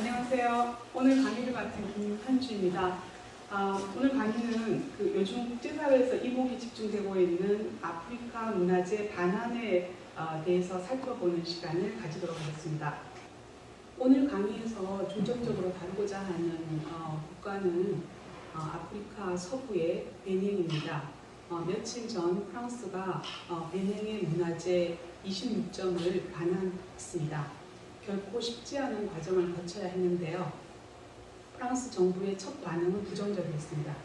안녕하세요. 오늘 강의를 맡은 김한주입니다. 오늘 강의는 요즘 국제사회에서 이목이 집중되고 있는 아프리카 문화재 반환에 대해서 살펴보는 시간을 가지도록 하겠습니다. 오늘 강의에서 중점적으로 다루고자 하는 국가는 아프리카 서부의 베닝입니다. 며칠 전 프랑스가 베닝의 문화재 26점을 반환했습니다. 결코 쉽지 않은 과정을 거쳐야 했는데요. 프랑스 정부의 첫 반응은 부정적이었습니다.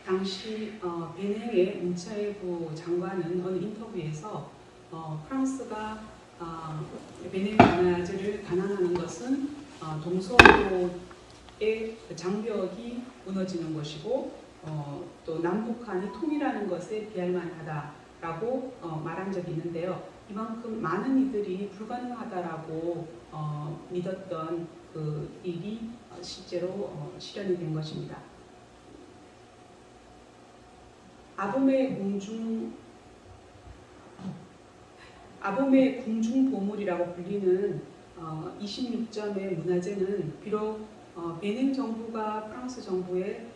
당시 베냉의 문체부 장관은 어느 인터뷰에서 프랑스가 베냉 문화재를 반환하는 것은 동서고의 장벽이 무너지는 것이고 또 남북한이 통일하는 것에 비할만하다라고 말한 적이 있는데요. 이만큼 많은 이들이 불가능하다라고 믿었던 그 일이 실제로 실현이 된 것입니다. 아범의 궁중보물이라고 불리는 26점의 문화재는 비록 베닝 정부가 프랑스 정부에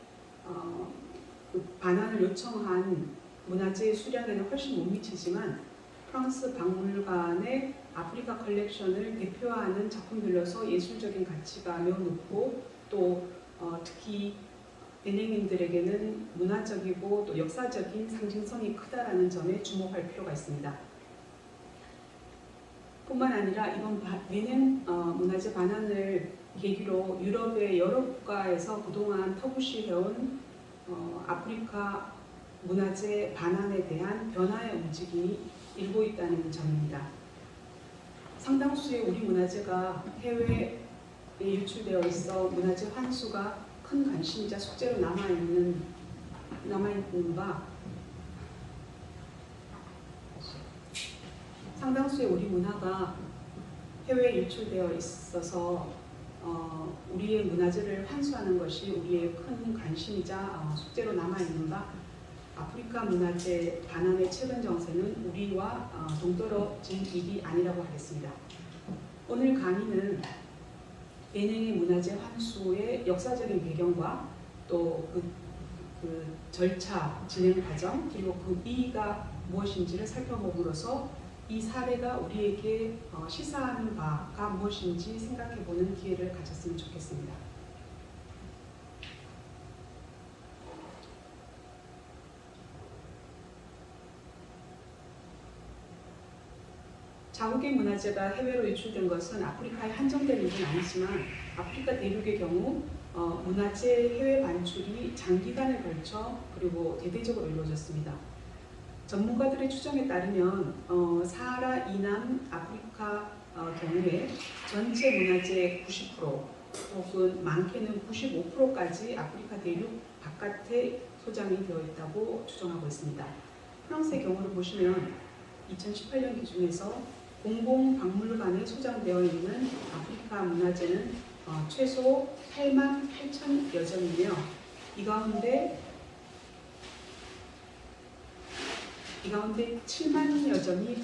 그 반환을 요청한 문화재 수량에는 훨씬 못 미치지만 프랑스 박물관의 아프리카 컬렉션을 대표하는 작품들로서 예술적인 가치가 매우 높고 또 특히 베냉인들에게는 문화적이고 또 역사적인 상징성이 크다라는 점에 주목할 필요가 있습니다. 뿐만 아니라 이번 베냉 문화재 반환을 계기로 유럽의 여러 국가에서 그동안 터부시해온 아프리카 문화재 반환에 대한 변화의 움직임이 일고 있다는 점입니다. 상당수의 우리 문화재가 해외에 유출되어 있어 문화재 환수가 큰 관심이자 숙제로 남아있는 바 상당수의 우리 문화가 해외에 유출되어 있어서 우리의 문화재를 환수하는 것이 우리의 큰 관심이자 숙제로 남아있는 바 아프리카 문화재 반환의 최근 정세는 우리와 동떨어진 일이 아니라고 하겠습니다. 오늘 강의는 베냉의 문화재 환수의 역사적인 배경과 또 그 절차, 진행 과정, 그리고 그 이의가 무엇인지를 살펴봄으로써 이 사례가 우리에게 시사하는 바가 무엇인지 생각해보는 기회를 가졌으면 좋겠습니다. 자국의 문화재가 해외로 유출된 것은 아프리카에 한정된 일은 아니지만 아프리카 대륙의 경우 문화재 해외 반출이 장기간에 걸쳐 그리고 대대적으로 이루어졌습니다. 전문가들의 추정에 따르면 사하라 이남 아프리카 경우에 전체 문화재의 90% 혹은 많게는 95%까지 아프리카 대륙 바깥에 소장이 되어 있다고 추정하고 있습니다. 프랑스의 경우를 보시면 2018년 기준에서 공공박물관에 소장되어 있는 아프리카 문화재는 최소 8만 8천여 점이며 이 가운데 7만여 점이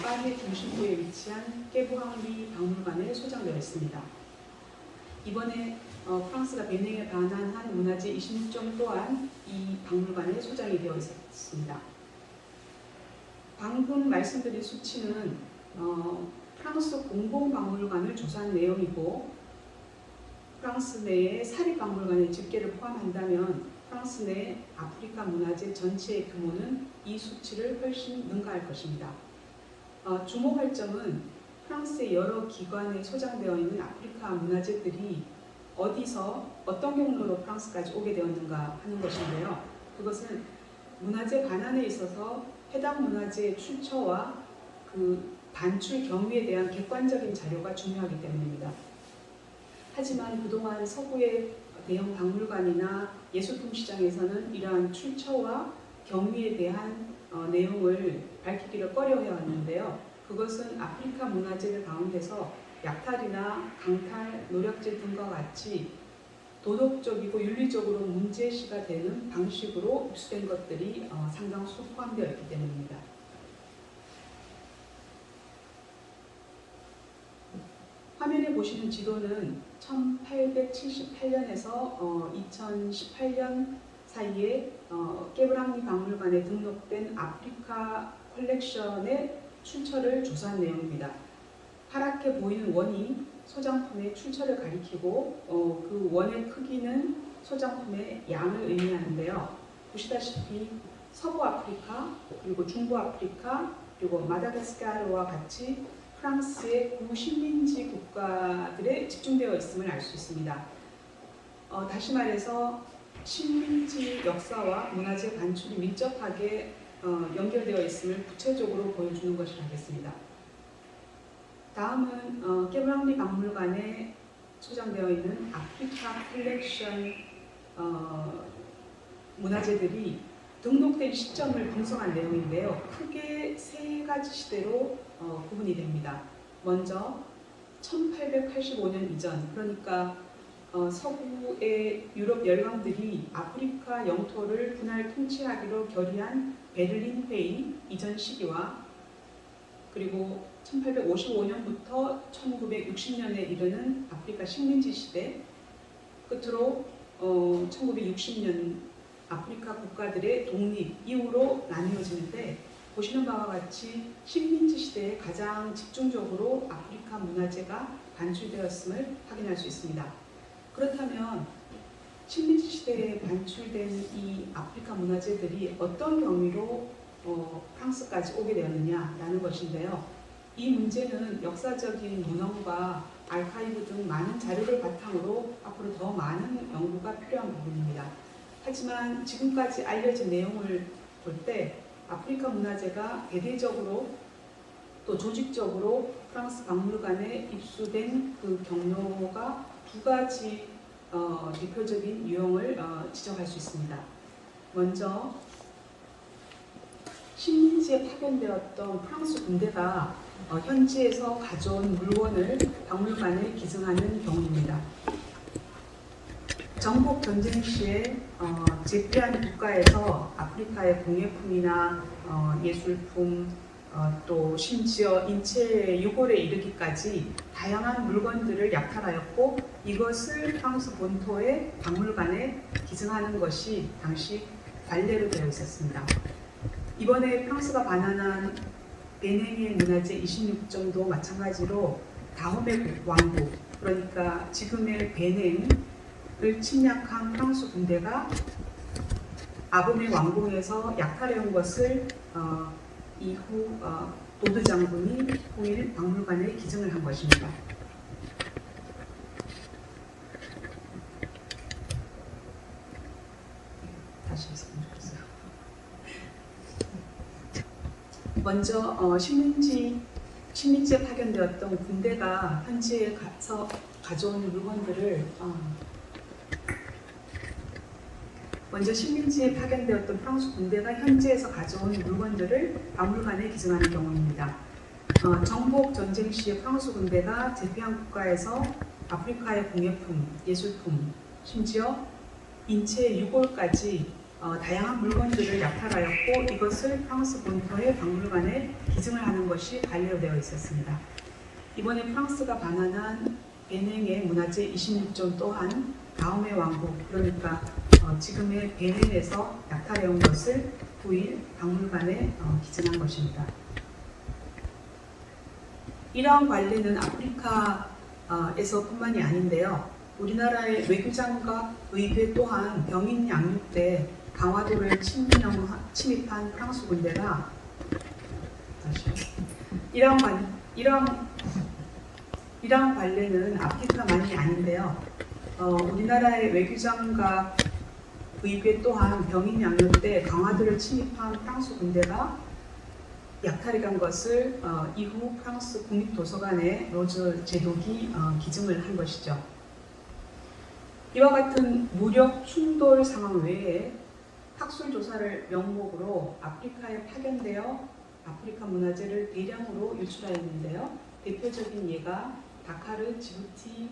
파리 중심부에 위치한 깨부항리 박물관에 소장되어 있습니다. 이번에 프랑스가 베냉에 반환한 문화재 26점 또한 이 박물관에 소장이 되어 있었습니다. 방금 말씀드린 수치는 프랑스 공공박물관을 조사한 내용이고 프랑스 내의 사립박물관의 집계를 포함한다면 프랑스 내 아프리카 문화재 전체의 규모는 이 수치를 훨씬 능가할 것입니다. 주목할 점은 프랑스의 여러 기관에 소장되어 있는 아프리카 문화재들이 어디서 어떤 경로로 프랑스까지 오게 되었는가 하는 것인데요. 그것은 문화재 반환에 있어서 해당 문화재의 출처와 그 반출 경위에 대한 객관적인 자료가 중요하기 때문입니다. 하지만 그동안 서구의 대형 박물관이나 예술품 시장에서는 이러한 출처와 경위에 대한 내용을 밝히기를 꺼려해왔는데요. 그것은 아프리카 문화재들 가운데서 약탈이나 강탈, 노략질 등과 같이 도덕적이고 윤리적으로 문제시가 되는 방식으로 입수된 것들이 상당수 포함되어 있기 때문입니다. 화면에 보시는 지도는 1878년에서 2018년 사이에 깨브랑리 박물관에 등록된 아프리카 컬렉션의 출처를 조사한 내용입니다. 파랗게 보이는 원이 소장품의 출처를 가리키고 그 원의 크기는 소장품의 양을 의미하는데요. 보시다시피 서부 아프리카, 그리고 중부 아프리카, 그리고 마다가스카르와 같이 프랑스의 구식민지 국가들에 집중되어 있음을 알 수 있습니다. 다시 말해서 식민지 역사와 문화재 반출이 밀접하게 연결되어 있음을 구체적으로 보여주는 것이라겠습니다. 다음은 깨브랑리 박물관에 소장되어 있는 아프리카 컬렉션 문화재들이 등록된 시점을 분석한 내용인데요. 크게 세 가지 시대로 구분이 됩니다. 먼저 1885년 이전, 그러니까 서구의 유럽 열강들이 아프리카 영토를 분할 통치하기로 결의한 베를린 회의 이전 시기와, 그리고 1855년부터 1960년에 이르는 아프리카 식민지 시대, 끝으로 1960년 아프리카 국가들의 독립 이후로 나뉘어지는데, 보시는 바와 같이 식민지 시대에 가장 집중적으로 아프리카 문화재가 반출되었음을 확인할 수 있습니다. 그렇다면 식민지 시대에 반출된 이 아프리카 문화재들이 어떤 경위로 프랑스까지 오게 되었느냐라는 것인데요. 이 문제는 역사적인 문헌과 아카이브 등 많은 자료를 바탕으로 앞으로 더 많은 연구가 필요한 부분입니다. 하지만 지금까지 알려진 내용을 볼 때 아프리카 문화재가 대대적으로 또 조직적으로 프랑스 박물관에 입수된 그 경로가 두 가지 대표적인 유형을 지적할 수 있습니다. 먼저 식민지에 파견되었던 프랑스 군대가 현지에서 가져온 물건을 박물관에 기증하는 경우입니다. 정복 전쟁 시에 제패한 국가에서 아프리카의 공예품이나 예술품, 또 심지어 인체 유골에 이르기까지 다양한 물건들을 약탈하였고, 이것을 프랑스 본토의 박물관에 기증하는 것이 당시 관례로 되어 있었습니다. 이번에 프랑스가 반환한 베냉의 문화재 26점도 마찬가지로 다호메 왕국, 그러니까 지금의 베냉을 침략한 프랑스 군대가 아보메 왕궁에서 약탈해온 것을 이후 도드 장군이 통일 박물관에 기증을 한 것입니다. 다시 했으면 좋겠어요. 먼저 식민지에 파견되었던 군대가 현지에 가서 가져온 물건들을 먼저 식민지에 파견되었던 프랑스 군대가 현지에서 가져온 물건들을 박물관에 기증하는 경우입니다. 정복 전쟁 시에 프랑스 군대가 제패한 국가에서 아프리카의 공예품, 예술품, 심지어 인체 유골까지 다양한 물건들을 약탈하였고, 이것을 프랑스 본토의 박물관에 기증을 하는 것이 관례로 되어 있었습니다. 이번에 프랑스가 반환한 베냉의 문화재 26점 또한 다음의 왕국, 그러니까 지금의 베냉에서 약탈해온 것을 9일 박물관에 기증한 것입니다. 이러한 관례는 아프리카에서 뿐만이 아닌데요. 우리나라의 외교장과 의회 또한 병인 양육 때 강화도를 침입한 프랑스 군대가 이러한 관례는 아프리카만이 아닌데요. 우리나라의 외교장과 의회 또한 병인 양육 때 강화도를 침입한 프랑스 군대가 약탈해 간 것을 이후 프랑스 국립도서관에 로즈 제독이 기증을 한 것이죠. 이와 같은 무력 충돌 상황 외에 학술 조사를 명목으로 아프리카에 파견되어 아프리카 문화재를 대량으로 유출하였는데요. 대표적인 예가 다카르 지부티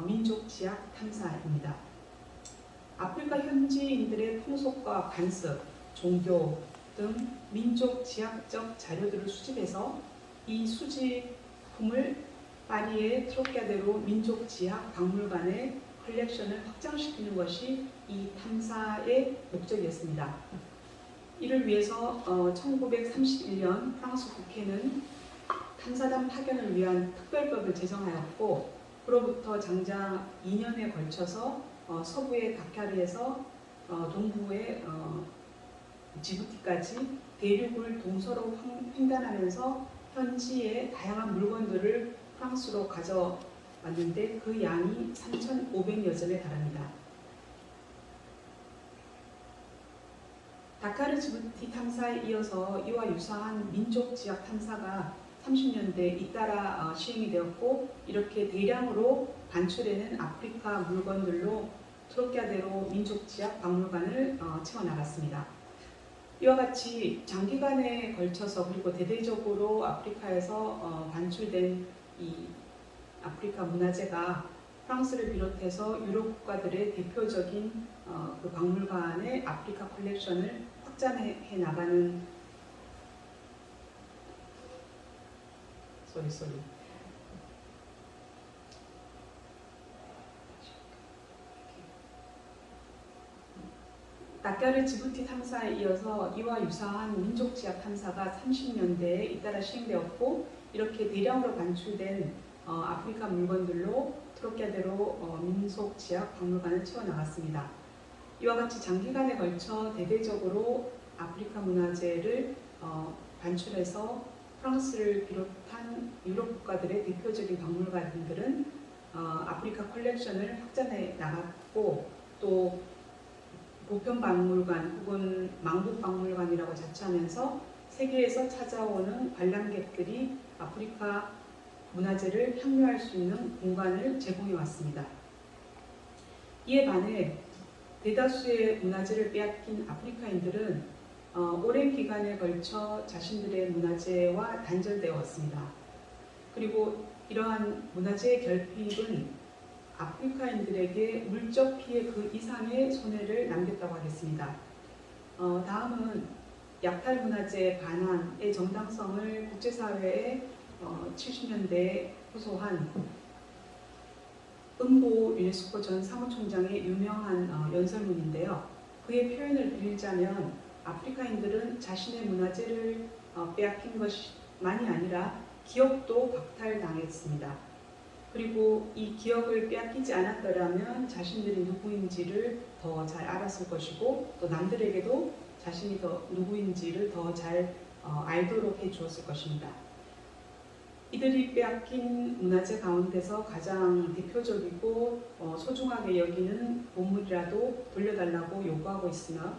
민족 지학 탐사입니다. 아프리카 현지인들의 풍속과 관습, 종교 등 민족 지학적 자료들을 수집해서 이 수집품을 파리의 트로피아데로 민족지학 박물관의 컬렉션을 확장시키는 것이 이 탐사의 목적이었습니다. 이를 위해서 1931년 프랑스 국회는 탐사단 파견을 위한 특별법을 제정하였고, 그로부터 장장 2년에 걸쳐서 서부의 다카르에서 동부의 지부티까지 대륙을 동서로 횡단하면서 현지의 다양한 물건들을 프랑스로 가져왔는데 그 양이 3,500여 점에 달합니다. 다카르 지부티 탐사에 이어서 이와 유사한 민족 지역 탐사가 30년대 잇따라 시행이 되었고, 이렇게 대량으로 반출해낸 아프리카 물건들로 트로키아데로 민족지학 박물관을 채워나갔습니다. 이와 같이 장기간에 걸쳐서 그리고 대대적으로 아프리카에서 반출된 이 아프리카 문화재가 프랑스를 비롯해서 유럽 국가들의 대표적인 그 박물관의 아프리카 컬렉션을 확장해 나가는 다카르 지부티 탐사에 이어서 이와 유사한 민족지학 탐사가 30년대에 잇따라 시행되었고, 이렇게 대량으로 반출된 아프리카 물건들로 트로키아데로 민속지학 박물관을 채워나갔습니다. 이와 같이 장기간에 걸쳐 대대적으로 아프리카 문화재를 반출해서 프랑스를 비롯한 유럽 국가들의 대표적인 박물관들은 아프리카 컬렉션을 확장해 나갔고, 또 보편박물관 혹은 망국박물관이라고 자처하면서 세계에서 찾아오는 관람객들이 아프리카 문화재를 향유할 수 있는 공간을 제공해 왔습니다. 이에 반해 대다수의 문화재를 빼앗긴 아프리카인들은 오랜 기간에 걸쳐 자신들의 문화재와 단절되어 왔습니다. 그리고 이러한 문화재의 결핍은 아프리카인들에게 물적 피해 그 이상의 손해를 남겼다고 하겠습니다. 다음은 약탈 문화재 반환의 정당성을 국제사회에 70년대에 호소한 은보 유네스코 전 사무총장의 유명한 연설문인데요. 그의 표현을 빌자면 아프리카인들은 자신의 문화재를 빼앗긴 것만이 아니라 기억도 박탈당했습니다. 그리고 이 기억을 빼앗기지 않았더라면 자신들이 누구인지를 더 잘 알았을 것이고, 또 남들에게도 자신이 더 누구인지를 더 잘 알도록 해주었을 것입니다. 이들이 빼앗긴 문화재 가운데서 가장 대표적이고 소중하게 여기는 보물이라도 돌려달라고 요구하고 있으며,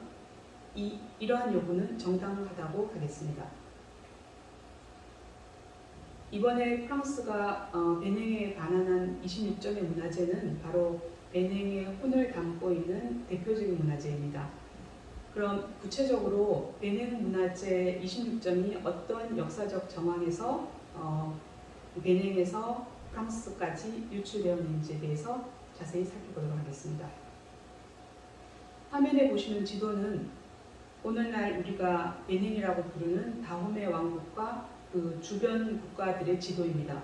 이러한 요구는 정당하다고 하겠습니다. 이번에 프랑스가 베냉에 반환한 26점의 문화재는 바로 베냉의 혼을 담고 있는 대표적인 문화재입니다. 그럼 구체적으로 베냉 문화재 26점이 어떤 역사적 정황에서 베냉에서 프랑스까지 유출되었는지에 대해서 자세히 살펴보도록 하겠습니다. 화면에 보시는 지도는 오늘날 우리가 베냉이라고 부르는 다호메 왕국과 그 주변 국가들의 지도입니다.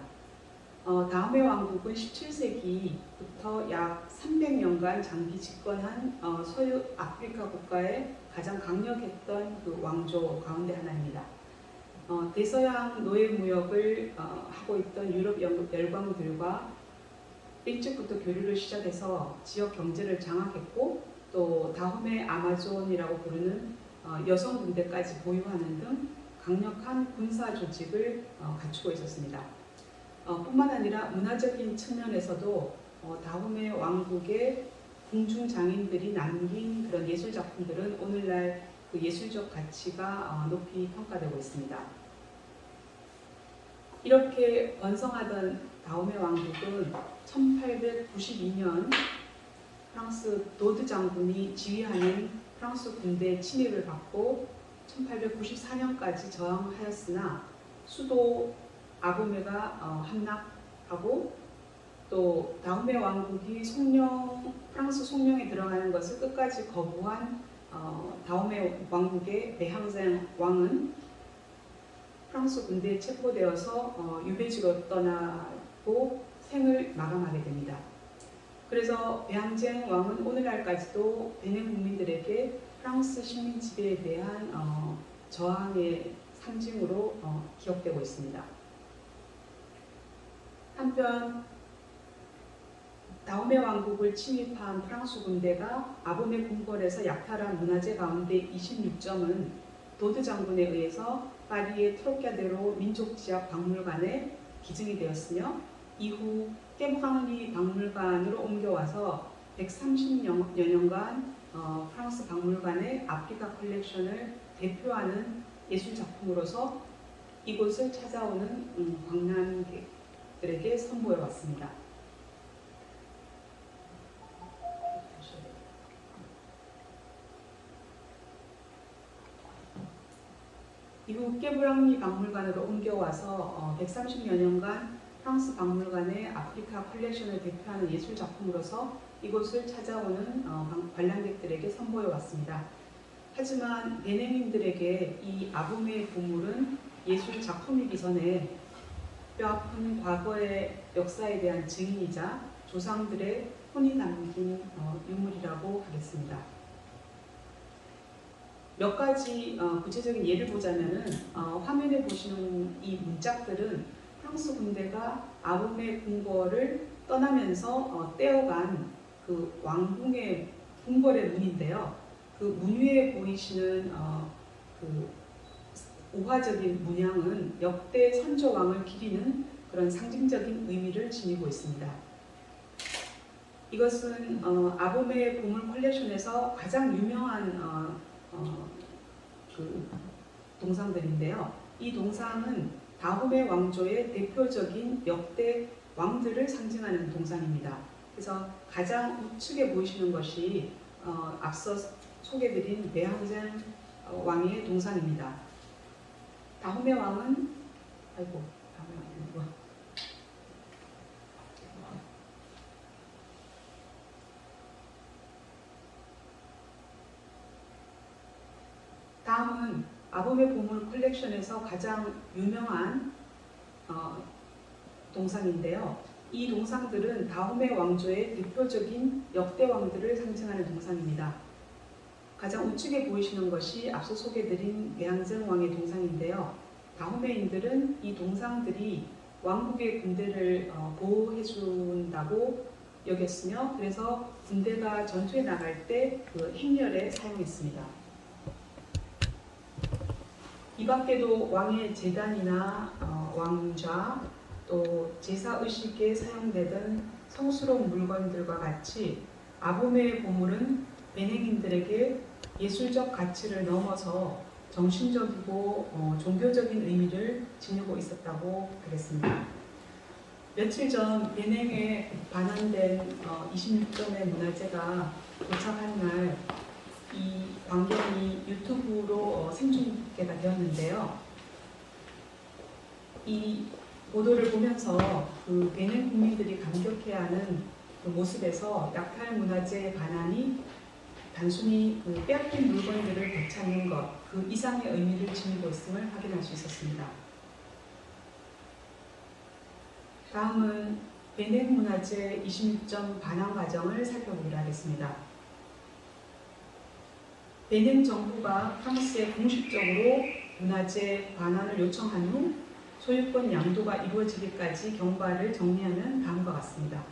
다호메 왕국은 17세기부터 약 300년간 장기 집권한 서유 아프리카 국가의 가장 강력했던 그 왕조 가운데 하나입니다. 대서양 노예 무역을 하고 있던 유럽 열강들과 일찍부터 교류를 시작해서 지역 경제를 장악했고, 또 다호메 아마존이라고 부르는 여성 군대까지 보유하는 등 강력한 군사 조직을 갖추고 있었습니다. 뿐만 아니라 문화적인 측면에서도 다호메 왕국의 궁중 장인들이 남긴 그런 예술 작품들은 오늘날 그 예술적 가치가 높이 평가되고 있습니다. 이렇게 번성하던 다호메 왕국은 1892년 프랑스 도드 장군이 지휘하는 프랑스 군대 침입을 받고 1894년까지 저항하였으나 수도 아보메가 함락하고, 또 다호메 왕국이 프랑스 송령에 들어가는 것을 끝까지 거부한 다호메 왕국의 베항젠 왕은 프랑스 군대에 체포되어서 유배지로 떠나 받고 생을 마감하게 됩니다. 그래서 배항쟁 왕은 오늘날까지도 베냉 국민들에게 프랑스 식민 지배에 대한 저항의 상징으로 기억되고 있습니다. 한편 다음의 왕국을 침입한 프랑스 군대가 아범의 궁궐에서 약탈한 문화재 가운데 26점은 도드 장군에 의해서 파리의 트로카데로 민족지역 박물관에 기증이 되었으며 이후 깨브랑리 박물관으로 옮겨와서 130여 년간 프랑스 박물관의 아프리카 컬렉션을 대표하는 예술작품으로서 이곳을 찾아오는 관람객들에게 선보여 왔습니다. 이후 깨브랑리 박물관으로 옮겨와서 130여 년간 프랑스 박물관의 아프리카 컬렉션을 대표하는 예술작품으로서 이곳을 찾아오는 관람객들에게 선보여 왔습니다. 하지만 베냉인들에게 이 아범의 보물은 예술작품이기 전에 뼈아픈 과거의 역사에 대한 증인이자 조상들의 혼이 담긴 유물이라고 하겠습니다. 몇 가지 구체적인 예를 보자면은 화면에 보시는 이 문짝들은 프랑스 군대가 아범의 궁궐을 떠나면서 떼어간 그 왕궁의 궁궐의 문인데요. 그 문 위에 보이시는 그 우화적인 문양은 역대 선조왕을 기리는 그런 상징적인 의미를 지니고 있습니다. 이것은 아범의 보물 컬렉션에서 가장 유명한 그 동상들인데요. 이 동상은 다홈의 왕조의 대표적인 역대 왕들을 상징하는 동상입니다. 그래서 가장 우측에 보이시는 것이 앞서 소개드린 배항쟁 왕의 동상입니다. 다홈의 왕은 다음은 아범의 보물 컬렉션에서 가장 유명한 동상인데요. 이 동상들은 다홈의 왕조의 대표적인 역대 왕들을 상징하는 동상입니다. 가장 우측에 보이시는 것이 앞서 소개드린 배항쟁 왕의 동상인데요. 다홈의인들은 이 동상들이 왕국의 군대를 보호해준다고 여겼으며 그래서 군대가 전투에 나갈 때 그 행렬에 사용했습니다. 이 밖에도 왕의 제단이나 왕좌 또 제사의식에 사용되던 성스러운 물건들과 같이 아범의 보물은 베냉인들에게 예술적 가치를 넘어서 정신적이고 종교적인 의미를 지니고 있었다고 하겠습니다. 며칠 전 베냉에 반환된 26점의 문화재가 도착한 날 이 광경이 유튜브로 생중계가 되었는데요. 이 보도를 보면서 그 베냉 국민들이 감격해하는 그 모습에서 약탈 문화재 반환이 단순히 그 빼앗긴 물건들을 되찾는 것, 그 이상의 의미를 지니고 있음을 확인할 수 있었습니다. 다음은 베냉 문화재 26점 반환 과정을 살펴보기로 하겠습니다. 베냉 정부가 프랑스에 공식적으로 문화재 반환을 요청한 후 소유권 양도가 이루어지기까지 경과를 정리하면 다음과 같습니다.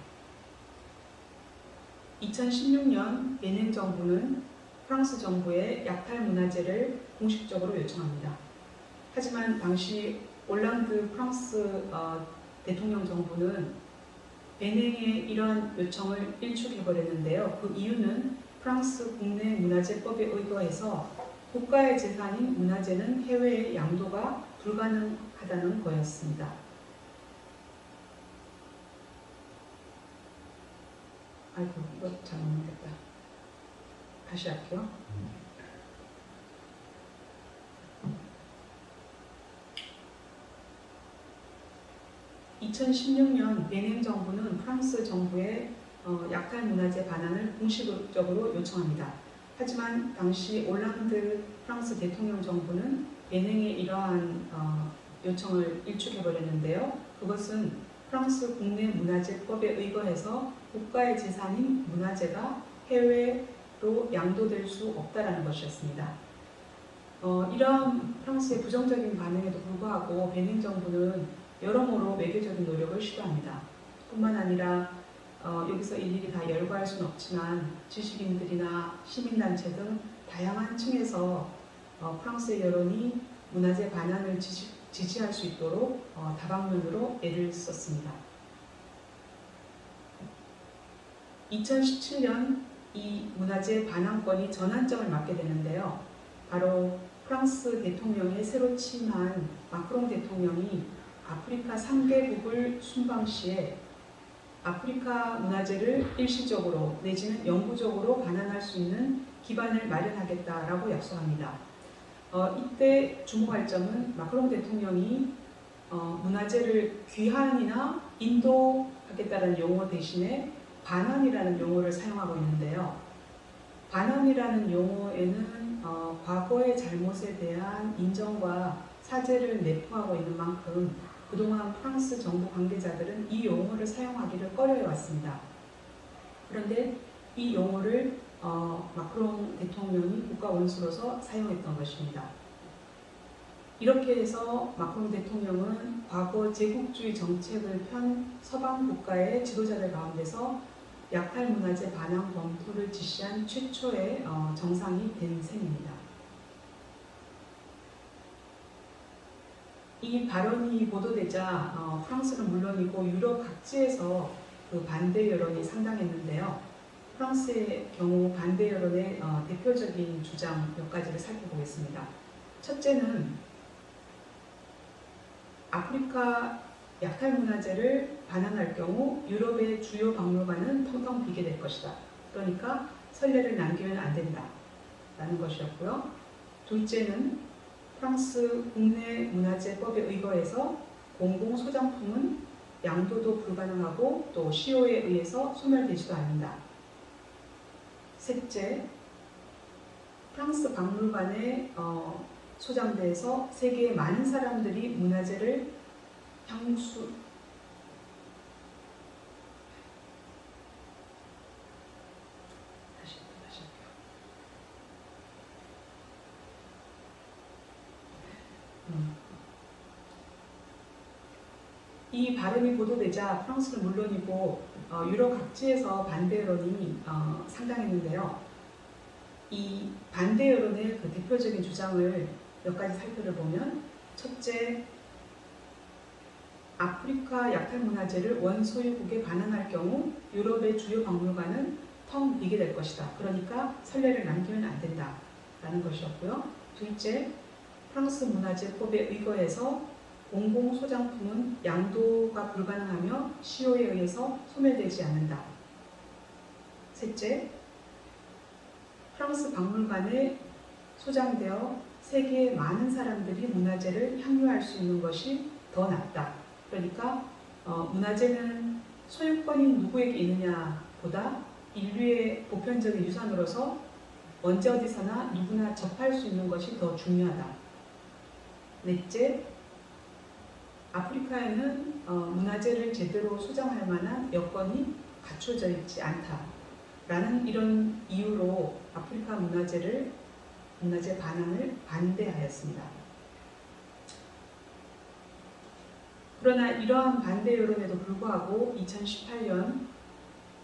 2016년 베냉 정부는 프랑스 정부에 약탈 문화재를 공식적으로 요청합니다. 하지만 당시 올랑드 프랑스 대통령 정부는 베냉의 이러한 요청을 일축해버렸는데요. 그 이유는 프랑스 국내 문화재법에 의거해서 국가의 재산인 문화재는 해외에 양도가 불가능하다는 거였습니다. 아이고, 이거 잘못 넘겼다. 다시 할게요. (2016년) 베냉 정부는 프랑스 정부에 약탈 문화재 반환을 공식적으로 요청합니다. 하지만 당시 올랑드 프랑스 대통령 정부는 베냉의 이러한 요청을 일축해버렸는데요. 그것은 프랑스 국내 문화재법에 의거해서 국가의 재산인 문화재가 해외로 양도될 수 없다라는 것이었습니다. 이러한 프랑스의 부정적인 반응에도 불구하고 베닝 정부는 여러모로 외교적인 노력을 시도합니다. 뿐만 아니라 여기서 일일이 다 열거할 수는 없지만 지식인들이나 시민단체 등 다양한 층에서 프랑스의 여론이 문화재 반환을 지지할 수 있도록 다방면으로 애를 썼습니다. 2017년 이 문화재 반환권이 전환점을 맞게 되는데요. 바로 프랑스 대통령에 새로 취임한 마크롱 대통령이 아프리카 3개국을 순방 시에 아프리카 문화재를 일시적으로 내지는 영구적으로 반환할 수 있는 기반을 마련하겠다라고 약속합니다. 이때 주목할 점은 마크롱 대통령이 문화재를 귀환이나 인도하겠다는 용어 대신에 반환이라는 용어를 사용하고 있는데요. 반환이라는 용어에는 과거의 잘못에 대한 인정과 사죄를 내포하고 있는 만큼 그동안 프랑스 정부 관계자들은 이 용어를 사용하기를 꺼려해왔습니다. 그런데 이 용어를 마크롱 대통령이 국가 원수로서 사용했던 것입니다. 이렇게 해서 마크롱 대통령은 과거 제국주의 정책을 편 서방 국가의 지도자들 가운데서 약탈 문화재 반환 검토를 지시한 최초의 정상이 된 셈입니다. 이 발언이 보도되자 프랑스는 물론이고 유럽 각지에서 그 반대 여론이 상당했는데요. 프랑스의 경우 반대 여론의 대표적인 주장 몇 가지를 살펴보겠습니다. 첫째는 아프리카 약탈 문화재를 반환할 경우 유럽의 주요 박물관은 텅텅 비게 될 것이다. 그러니까 선례를 남기면 안 된다. 라는 것이었고요. 둘째는 프랑스 국내 문화재법에 의거해서 공공소장품은 양도도 불가능하고 또 시효에 의해서 소멸되지도 않는다. 셋째, 프랑스 박물관에 소장돼서 세계의 많은 사람들이 문화재를 다시 할게요. 이 발언이 보도되자 프랑스는 물론이고 유럽 각지에서 반대 여론이 상당했는데요. 이 반대 여론의 그 대표적인 주장을 몇 가지 살펴보면, 첫째, 아프리카 약탈 문화재를 원소유국에 반환할 경우 유럽의 주요 박물관은 텅 비게 될 것이다. 그러니까 선례를 남기면 안 된다. 라는 것이었고요. 둘째, 프랑스 문화재법에 의거해서 공공소장품은 양도가 불가능하며 시효에 의해서 소멸되지 않는다. 셋째, 프랑스 박물관에 소장되어 세계의 많은 사람들이 문화재를 향유할 수 있는 것이 더 낫다. 그러니까 문화재는 소유권이 누구에게 있느냐보다 인류의 보편적인 유산으로서 언제 어디서나 누구나 접할 수 있는 것이 더 중요하다. 넷째, 아프리카에는 문화재를 제대로 소장할 만한 여건이 갖춰져 있지 않다라는 이런 이유로 아프리카 문화재 반환을 반대하였습니다. 그러나 이러한 반대 여론에도 불구하고 2018년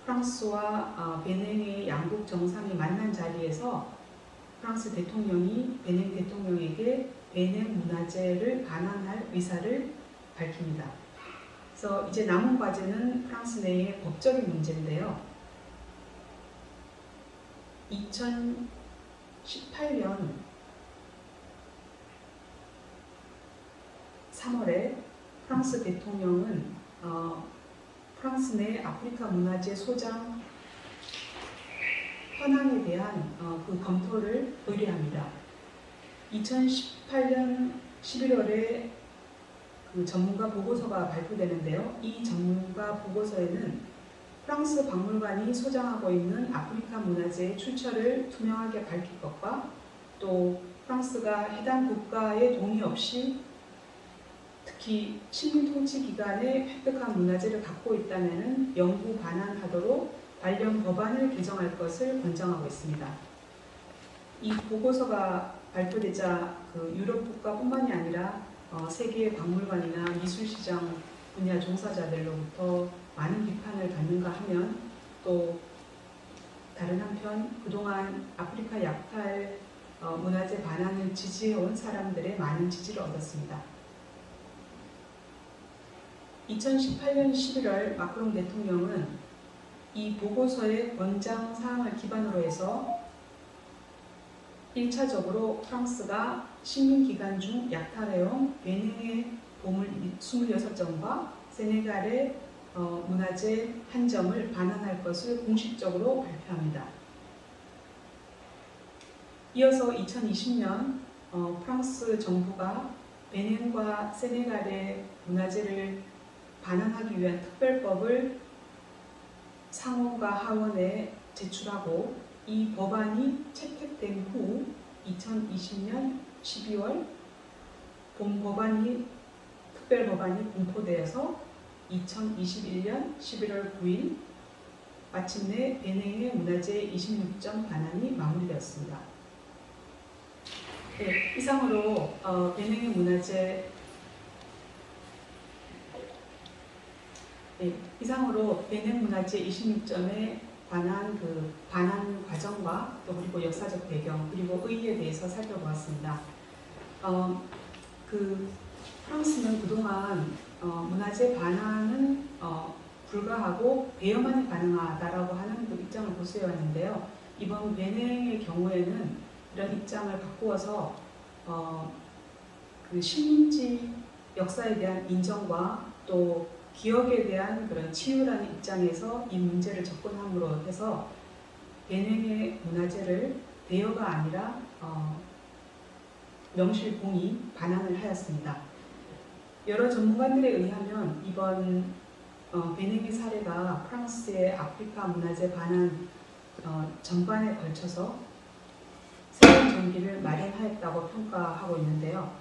프랑스와 베냉의 양국 정상이 만난 자리에서 프랑스 대통령이 베냉 대통령에게 베냉 문화재를 반환할 의사를 밝힙니다. 그래서 이제 남은 과제는 프랑스 내의 법적인 문제인데요. 2018년 3월에 프랑스 대통령은 프랑스 내 아프리카 문화재 소장 현황에 대한 그 검토를 의뢰합니다. 2018년 11월에 그 전문가 보고서가 발표되는데요. 이 전문가 보고서에는 프랑스 박물관이 소장하고 있는 아프리카 문화재의 출처를 투명하게 밝힐 것과 또 프랑스가 해당 국가의 동의 없이 특히 식민 통치 기간에 획득한 문화재를 갖고 있다면 영구 반환하도록 관련 법안을 개정할 것을 권장하고 있습니다. 이 보고서가 발표되자 그 유럽 국가뿐만이 아니라 세계 박물관이나 미술시장 분야 종사자들로부터 많은 비판을 받는가 하면, 또 다른 한편 그동안 아프리카 약탈 문화재 반환을 지지해온 사람들의 많은 지지를 얻었습니다. 2018년 11월 마크롱 대통령은 이 보고서의 권장 사항을 기반으로 해서 1차적으로 프랑스가 식민 기간 중 약탈해온 베냉의 보물 26점과 세네갈의 문화재 1점을 반환할 것을 공식적으로 발표합니다. 이어서 2020년 프랑스 정부가 베냉과 세네갈의 문화재를 반환하기 위한 특별법을 상원과 하원에 제출하고, 이 법안이 채택된 후 2020년 12월 특별법안이 공포되어서 2021년 11월 9일 마침내 베냉의 문화재 26점 반환이 마무리되었습니다. 네, 이상으로 베냉의 문화재 베냉 문화재 26점에 관한 그 반환 과정과 또 그리고 역사적 배경 그리고 의의에 대해서 살펴보았습니다. 프랑스는 그동안 문화재 반환은 불가하고 배열만이 가능하다라고 하는 그 입장을 고수해 왔는데요. 이번 베냉의 경우에는 이런 입장을 바꾸어서 그 식민지 역사에 대한 인정과 또 기억에 대한 그런 치유라는 입장에서 이 문제를 접근함으로 해서 베냉의 문화재를 대여가 아니라 명실공히 반환을 하였습니다. 여러 전문가들에 의하면 이번 베냉의 사례가 프랑스의 아프리카 문화재 반환 전반에 걸쳐서 새로운 전기를 마련하였다고 평가하고 있는데요.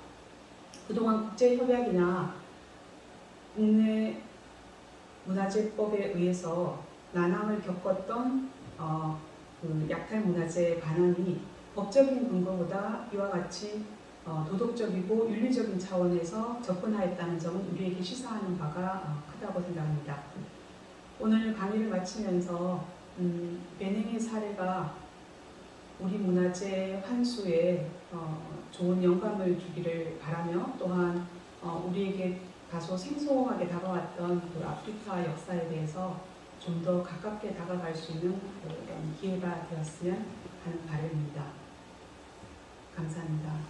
그동안 국제협약이나 국내 문화재법에 의해서 난항을 겪었던 그 약탈 문화재 반환이 법적인 근거보다 이와 같이 도덕적이고 윤리적인 차원에서 접근하였다는 점은 우리에게 시사하는 바가 크다고 생각합니다. 오늘 강의를 마치면서 베냉의 사례가 우리 문화재 환수에 좋은 영감을 주기를 바라며, 또한 우리에게 다소 생소하게 다가왔던 그 아프리카 역사에 대해서 좀 더 가깝게 다가갈 수 있는 그런 기회가 되었으면 하는 바람입니다. 감사합니다.